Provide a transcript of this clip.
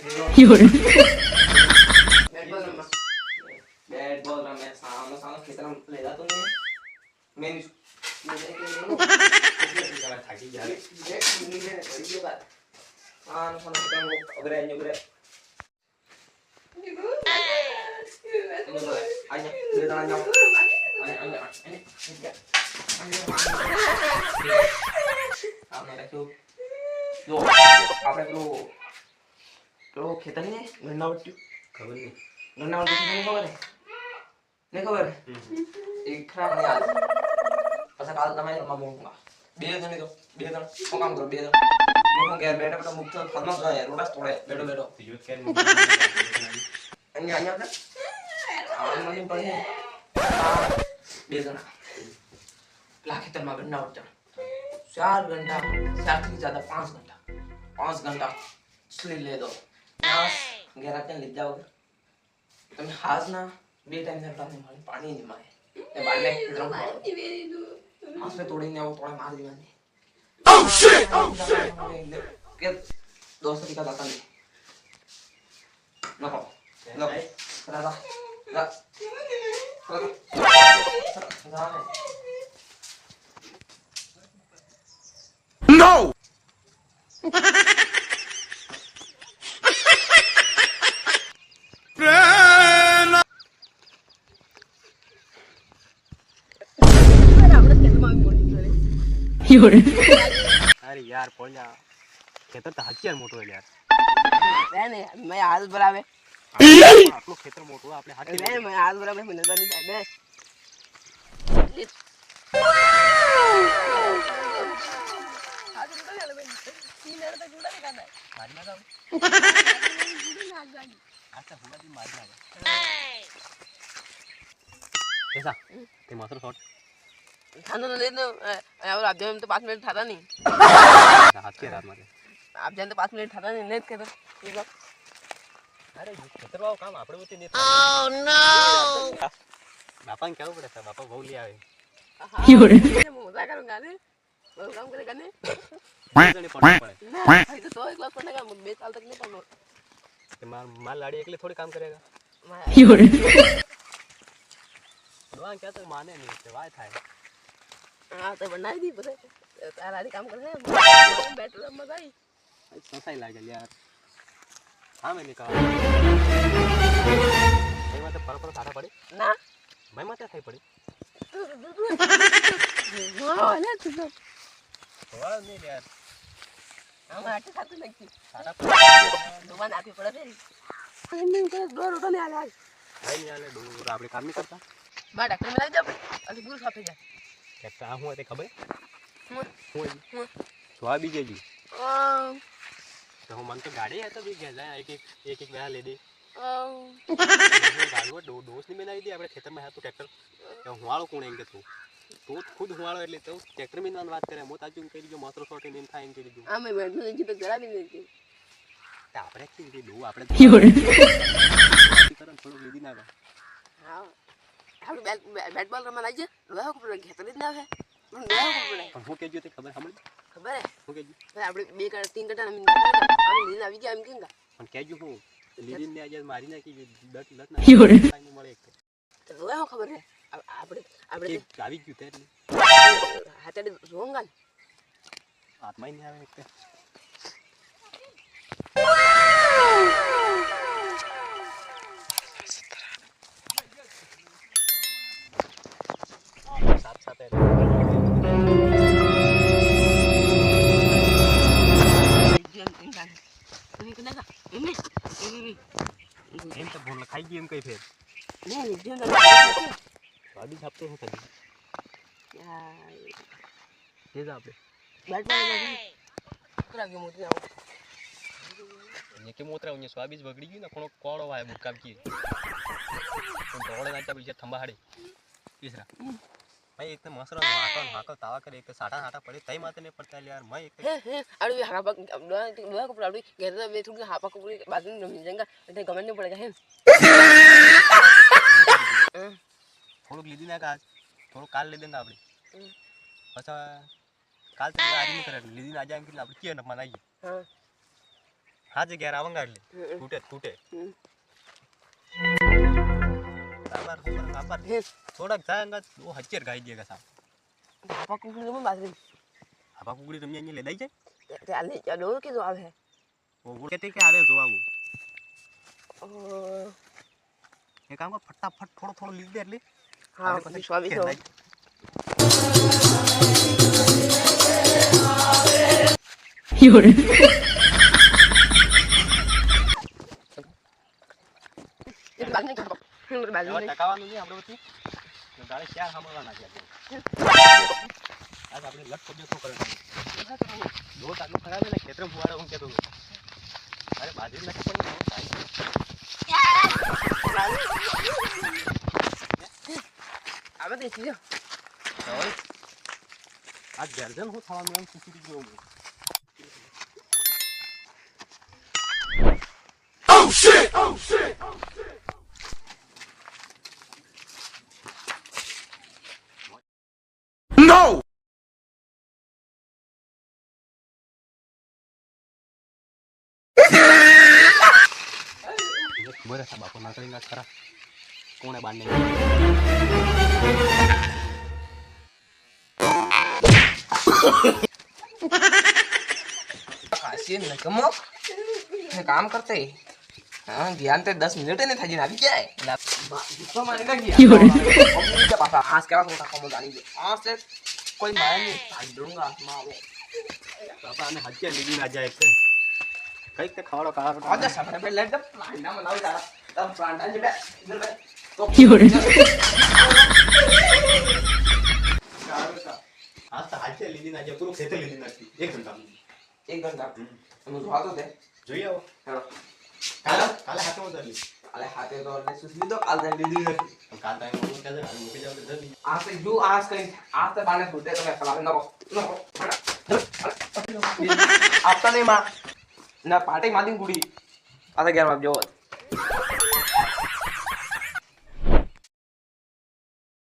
有人 bat ball रहा मैं सामने सामने खेतर में ले जाता हूँ मैं मुझे के लिए थाकी जा रही है मुझे ये बात हाँ ना सामने खेतर में उगरे आया ले जाना जाओ आया आपने रखो जो आपने तो खेतर नहीं है गन्ना बट्टी खबर नहीं गन्ना बट्टी नहीं खबर है नहीं खबर एक खराब नहीं आज पासा काल तमाय रमा बोलूंगा બે જણ તો બે જણ શું કામ કરો બે જણ હું ઘેર બેઠા બેઠા મુક્ત ફરમાસ જાય રોડા તોડે બેઠો બેઠો યુઝ કેન અહીંયા અહીંયા આપણે આવું મને પડે બે જણ પેલા ખેતરમાં ગન્ના વચ્ચે 4 घंटा 4 થી ज्यादा 5 घंटा સ્લી ले दो ઘેર આવીને લઈ જાઓ તમે હાજ ના બે ટાઈમ ને તમને મારી પાણી નહીં મારે એ બાને ડ્રમ हाथ में तोड़ेंगे वो थोड़ा मार दिया ने ओह शिट के दोस्त की का दाता नहीं नको नको राजा नो有人 अरे यार बोल जा खेतर तो हत्यार मोटो है यार नहीं मैं आज बराबर आप लोग खेतर मोटो है आपने हाथ नहीं मैं आज बराबर मिलने नहीं चाहिए अच्छा हुआ भी मारना कैसा ते मात्र शॉट खाना तो ले लो और आप जब तो 5 मिनट था नहीं हाथ के रात मारे आप जानते 5 मिनट था नहीं लेट के तो ये लोग अरे खेतर वाव काम आपड़े होते नहीं ओह नो बापा ने क्या पड़े था बापा बहु ले आवे 有人 मजा करूंगा ने वो काम करेगा ने जने पड़े भाई तो एक लाख पड़ेगा 2 साल तक नहीं पड़ो ते मार लाड़ी एकले थोड़ी काम करेगा 有人 दोआ क्या तो माने नहीं ते वाय थाए हां तो बनाई दी पता तारा काम कर रहे हैं बैटरी मजा आई ससाई लागल यार हां मैंने कहा भाई मत पर साटा पड़ी ना भाई मत थाई पड़ी हां ना तो वाह नहीं यार हम आटे खाते लगती साटा दुकान आती पड़े थे नहीं कर दो रोटा नहीं आला भाई नहीं आले दो आपने काम नहीं करता बा डॉक्टर में लग जा अभी पूरा साफ हो जा क्या हूं ते खबर हूं तो आ भी जी तो हम मन तो गाड़ी है तो भी गया जाए एक वेला ले दे गाड़ीवा दोस्त ने बनाई दी આપણે ખેતરમાં હતું ટ્રેક્ટર તો હુવાળો કોણ એમ કે તું ખુદ હુવાળો એટલે તો ટ્રેક્ટર में વાત કરે મો તાજુ કરી જો માત્ર શોટ એમ થાય એમ કરી દઉં આ મે બેઠો નથી તો જરા બી નથી તો આપણે કી દઉં આપણે 有人 કરન થોડું લીધી ના हां આપણે બેટ બોલ રમવા લાગી લોહા ઉપર ખેતર જ ના હે પણ હું કેજો તે ખબર હમણ ખબર હે હું કેજો આપણે 2 3 કટા આમ લીન આવી ગયા એમ કેંગા પણ કેજો હું લીડીને આજે મારી નાખી દટ લત ના 有人 મળે એક તો લોહા ખબર હે આપણે આવી ગયું તે એટલે હાથે જોંગા આત્મા નહીં આવે એક साथ साथ है एम तो बोल खाई गेम कई फिर नहीं जेन अभी छापते हैं कभी यार ये जा पे बैट बॉल पूरा गेम होती है ये के मोतरा उन्हें स्वाबीज बगड़ी गई ना कोनो कोड़ो है मुक्का की तो तोड़े ना पीछे थंबा हाड़े तीसरा भाई एक तो मसरा हाका तावा करे एक साटा हाटा पड़े तई माते ने पड़ता यार मैं एक अरे हापा लोहा को पड़ाड़ी घेर में थोड़ी हापा को पूरी बाजू में मिल जाएगा इतने कमेंट नहीं पड़ेगा है થોડુંક લીધી ના કાજ થોડું કાલ લઈ દેંગા આપણે પછી કાલ તો આરી નહીં કરે લીધી ના જાય એમ કે આપણે કે ન મનાઈએ હા હા જે ઘેર આવંગા એટલે તૂટે બાબર થોડાક જાય અંગા ઓ હચ્ચેર ગાઈ દેગા સાહેબ હાપા કુકડી રમે બાજરી હાપા કુકડી તમે અહીંયા લઈ જાય તે આલે ચાલો કે જો આવે ઓ કેતે કે આવે જોવાવું એ કામ કર ફટાફટ થોડો લીધ દે એટલે હા સ્વામી તો Fiore, એ બાજરી કાપો બાજરી ટકાવાનું નહીં આપણે વચ્ચે ગાડી ક્યાં સાંભળવા નાખ્યા આજ આપણે લટ પગે શું કરે દો તાકનો ખરાબ ને ખેતર ફુવાડે હું કેતો અરે બાજરી નાખી પણ આવે તે ચીજો આ ગરદન હું થવાનું એમ સુસુડી ગયો હું ખબર છે બાપુ ના કરી ખરા કોણે બાંધે खासी नकमो काम करते हाँ ज्ञान ते 10 मिनट नहीं था जी अभी क्या है तो मारेगा Fiore, क्या पापा आज क्या होता कम जानी दे आज से कोई मारे नहीं आज दूंगा मारो બાપા અને હચ્ચે લીધી ના જાય છે કઈક તે ખાવડો કાળો आज समय पे लेट द प्लांटा बनाओ जरा तब प्लांटा जी बे इधर बे तो Fiore, આજ તો હચ્ચે લીધી ના જાય પૂરું ખેતર લીધી નાખી 1 ઘંટામાં 1 घंटा हम जो हाथ होते જોઈ આવો हेलो કાલે હાથમાં ઉતારી अरे हाथे तो और सुसली तो आज दे दी કાલ ટાઈમ હું કે જરા મૂકી જાવ તો જલ્દી आज से जो आज कहीं आज से बाने होते तो मैं सलाह ना आपका नहीं मां ना पाटे मादी गुड़ी आता 11 बाप जो